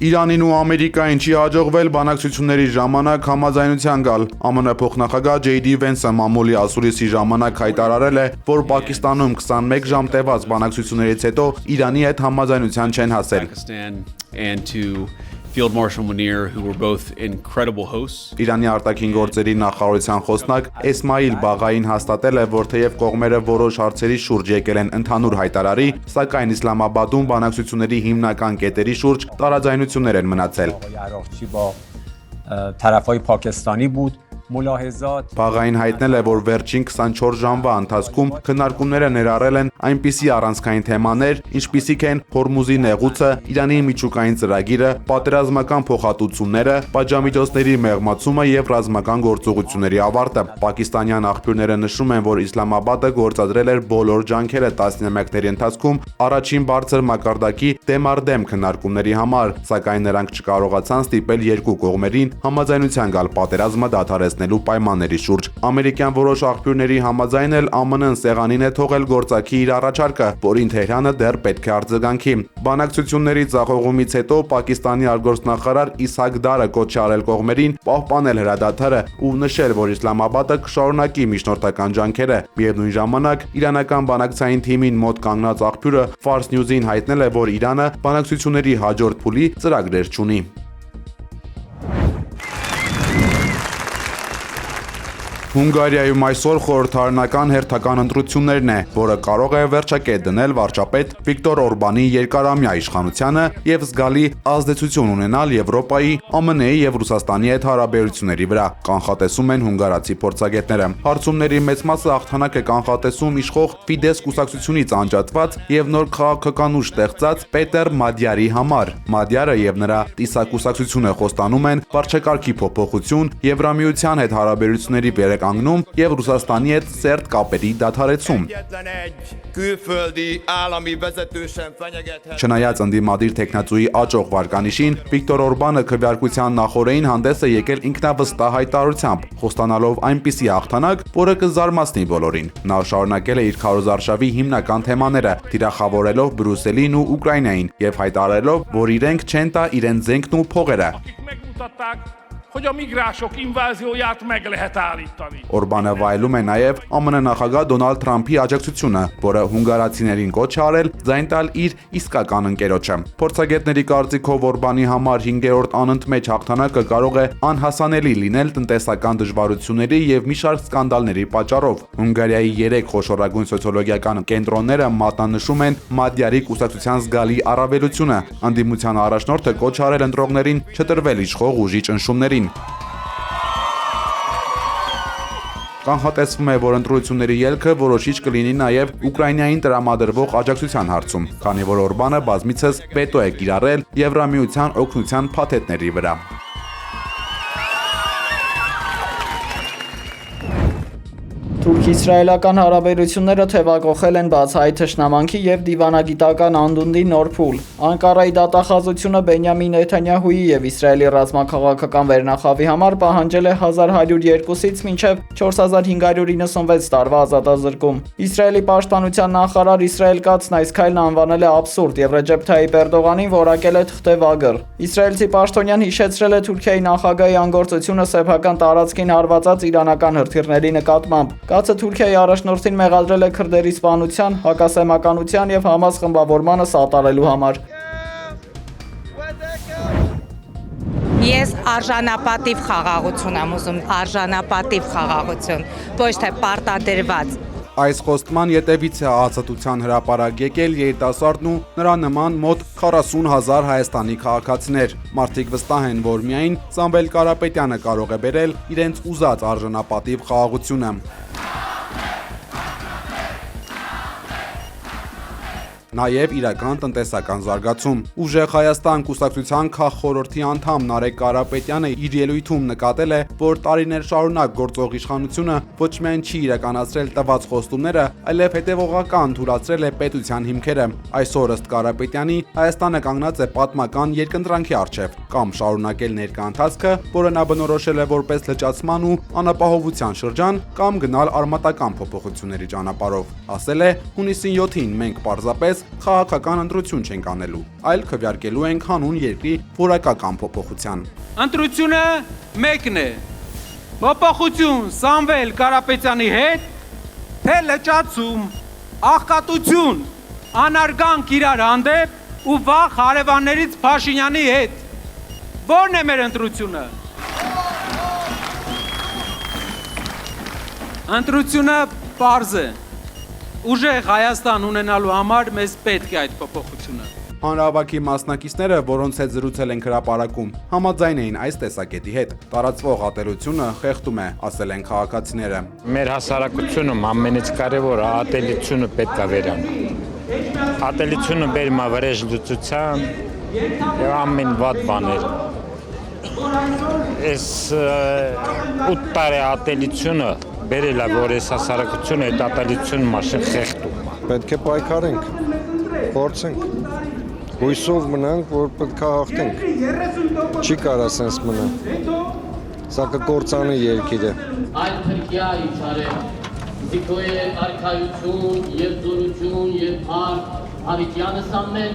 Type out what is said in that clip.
Իրանին ու Ամերիկային չի հաջողվել բանակցությունների ժամանակ համաձայնության գալ։ ԱՄՆ փոխնախագահ Ջեյ Դի Վենսը մամուլի ասուլիսի ժամանակ հայտարարել է, որ Պակիստանում 21 ժամ տևած բանակցություններից հետո Իրանի հետ համաձայնության չեն հասել։ And to Field Marshal Munir, who were both incredible hosts. Իրանի արտաքին գործերի նախարարության խոսնակ Էսմայիլ Բաղային հաստատել է, որ թեև կողմերը որոշ հարցերի շուրջ եկել են ընդհանուր հայտարարի, սակայն Իսլամաբադում բանակցությունների հիմնական կետերի շուրջ տարաձայնություններ են մնացել։ Բաղային հայտնել է, որ վերջին 24 ժամվա ընթացքում քննարկումները ներառել են այնպիսի առանցքային թեմաներ, ինչպիսիք են Հորմուզի նեղուցը, Իրանի միջուկային ծրագիրը, պատերազմական փոխհատուցումները, պատժամիջոցների մեղմացումը եւ ռազմական գործողությունների ավարտը։ Պակիստանյան աղբյուրները նշում են, որ Իսլամաբադը գործադրել էր բոլոր ջանքերը տասնամյակների ընթացքում առաջին բարձր մակարդակի դեմարդեմ քննարկումների համար, սակայն նրանք չկարողացան ստիպել երկու կողմերին համաձայնության գալ պատերազմը դադարեցնելու պայմանների շուրջ։ Ամերիկյան որոշ աղբյուրների համաձայն էլ ԱՄՆ-ն սեղանին է թողել գործաքի իր առաջարկը, որին Թեհրանը դեռ պետք է արձագանքի։ Բանակցությունների ձախողումից հետո Պակիստանի արտգործնախարար Իսհակ Դարը կոչ արել կողմերին պահպանել հրադադարը ու նշել, որ Իսլամաբադը կշարունակի միջնորդական ջանքերը։ Միևնույն ժամանակ իրանական բանակցային թիմին մոտ կանգնած աղբյուրը Fars News-ին հայտնել է, որ Իրանը բանակցությունների հաջորդ փուլի ծրագրեր չունի։ Հունգարիայում այսօր խորհրդարանական հերթական ընտրություններն է, որը կարող է վերջակետ դնել վարչապետ Վիկտոր Օրբանի երկարամյա իշխանությանը եւ զգալի ազդեցություն ունենալ Եվրոպայի, ԱՄՆ-ի եւ Ռուսաստանի հետ հարաբերությունների վրա, կանխատեսում են հունգարացի փորձագետները։ Հարցումների մեծ մասը հաղթանակ է կանխատեսում իշխող Ֆիդես կուսակցությունից անջատված եւ նոր քաղաքականուշ ստեղծած Պետեր Մադյարի համար։ Մադյարը եւ նրա Տիսա-կուսակցությունը խոստանում են վարչակարգի փոփոխություն, Եվրամիության հետ հարաբերությունների անգնում եւ Ռուսաստանի հետ սերտ կապերի դադարեցում։ Չնայած ընդդիմադիր տեխնացուի աճող վարկանիշին, Վիկտոր Օրբանը քվեարկության նախօրեին հանդես է եկել ինքնավստահ հայտարարությամբ, խոստանալով այնպիսի հաղթանակ, որը կզարմացնի բոլորին։ Նա շարունակել է իր քարոզարշավի հիմնական թեմաները, թիրախավորելով Բրյուսելին ու Ուկրաինային եւ հայտարարելով, որ իրենք չեն տա իրենց զենքն ու փողերը։ hogy a migránsok invázióját meg lehet állítani. Օրբանը վայելում է նաև ԱՄՆ նախագահ Դոնալդ Թրամփի աջակցությունը, որը հունգարացիներին կոչ է արել ձայն տալ իր իսկական ընկերոջը։ Փորձագետների կարծիքով Օրբանի համար 5-րդ անընդմեջ հաղթանակը կարող է անհասանելի լինել տնտեսական դժվարությունների եւ մի շարք սկանդալների պատճառով։ Հունգարիայի 3 խոշորագույն սոցիոլոգիական կենտրոնները մատնանշում են Մադյարի կուսակցության զգալի առավելությունը։ Անդիմության առաջնորդը կոչ արել ընտրողներին չտրվել իշխող ուժի ճնշումներին։ Կանխատեսվում է, որ ընտրությունների ելքը որոշիչ կլինի նաև Ուկրաինային տրամադրվող աջակցության հարցում, քանի որ Օրբանը բազմիցս վետո է կիրառել Եվրամիության օգնության փաթեթների վրա։ Թուրք-իսրայելական հարաբերությունները թևակողել են բացահայտ թշնամանքի եւ դիվանագիտական անդունդի նոր փուլ։ Անկարայի դատախազությունը Բենյամին Նեթանյահուի եւ Իսրայելի ռազմաքաղաքական վերնախավի համար պահանջել է 1102-ից մինչև 4596 տարվա ազատազրկում։ Իսրայելի պաշտպանության նախարար Իսրայել Կացն այս քայլն անվանել է աբսուրդ եւ Ռեջեփ Թայիփ Էրդողանին որակել է թղթեվագր։ Իսրայելցի պաշտոնյան հիշեցրել է Թուրքիայի նախագահի անգործությունը սեփական տարածքին հարվածած իրանական հրթիռների նկատմամբ։ Կացը Թուրքիայի առաջնորդին մեղադրել է քրդերի սպանության, հակասեմականության եւ Համաս խմբավորմանը սատարելու համար։ Ես արժանապատիվ խաղաղություն եմ ուզում, արժանապատիվ խաղաղություն, ոչ թե պարտադրված։ Այս խոստման ետևից է ազատության հրապարակ եկել երիտասարդն ու նրա նման մոտ 40,000 Հայաստանի քաղաքացիներ։ Մարդիկ վստահ են, որ միայն Սամվել Կարապետյանը կարող է բերել իրենց ուզած արժանապատիվ խաղաղությունը։ Նաև իրական տնտեսական զարգացում։ Ուժեղ Հայաստան կուսակցության քաղխորհրդի անդամ Նարեկ Կարապետյանը իր ելույթում նկատել է, որ տարիներ շարունակ գործող իշխանությունը ոչ միայն չի իրականացրել տված խոստումները, այլև հետևողական թուլացրել է պետության հիմքերը։ Այսօր ըստ Կարապետյանի Հայաստանը կանգնած է պատմական երկընտրանքի առջև, կամ շարունակել ներկա ընթացքը, որը նա բնորոշել է որպես լճացման ու անապահովության շրջան, կամ գնալ արմատական փոփոխությունների ճանապարհով։ Ասել է հունիսին 7-ին մենք պարզապես քաղաքական ընտրություն չենք անելու, այլ քվեարկելու ենք հանուն երկրի որակական փոփոխության։ Ընտրությունը մեկն է։ Փոփոխություն Սամվել Կարապետյանի հետ, թե լճացում, աղքատություն, անարգանք իրար հանդեպ ու վաղ հարևաններից Փաշինյանի հետ։ Ո՞րն է մեր ընտրությունը։ Ընտրությունը պարզ է։ Ուժեղ Հայաստան ունենալու համար մեզ պետք է այդ փոփոխությունը։ Հանրահավաքի մասնակիցները, որոնց հետ զրուցել ենք հրապարակում, համաձայն էին այս տեսակետի հետ։ Տարածվող ատելությունը խեղդում է, ասել են քաղաքացիները։ Մեր հասարակությունում ամենից կարևորը ատելությունը պետք է վերանա։ Ատելությունը բերում է վրեժլուծության եւ ամեն վատ բաներ։ Այս 8 տարի ատելությունը բերել է, որ այս հասարակությունը այդ ատելությունը մաշին խեղդում է։ Պետք է պայքարենք, փորձենք, հույսով մնանք, որ պետք է հաղթենք։ Չի կարա սենց մնալ։ Սա կկործանի երկիրը։ Այդ թրկյա իչար է, զիքոյ է արքայություն և զորություն և հարկ, հավիտյանս ամեն։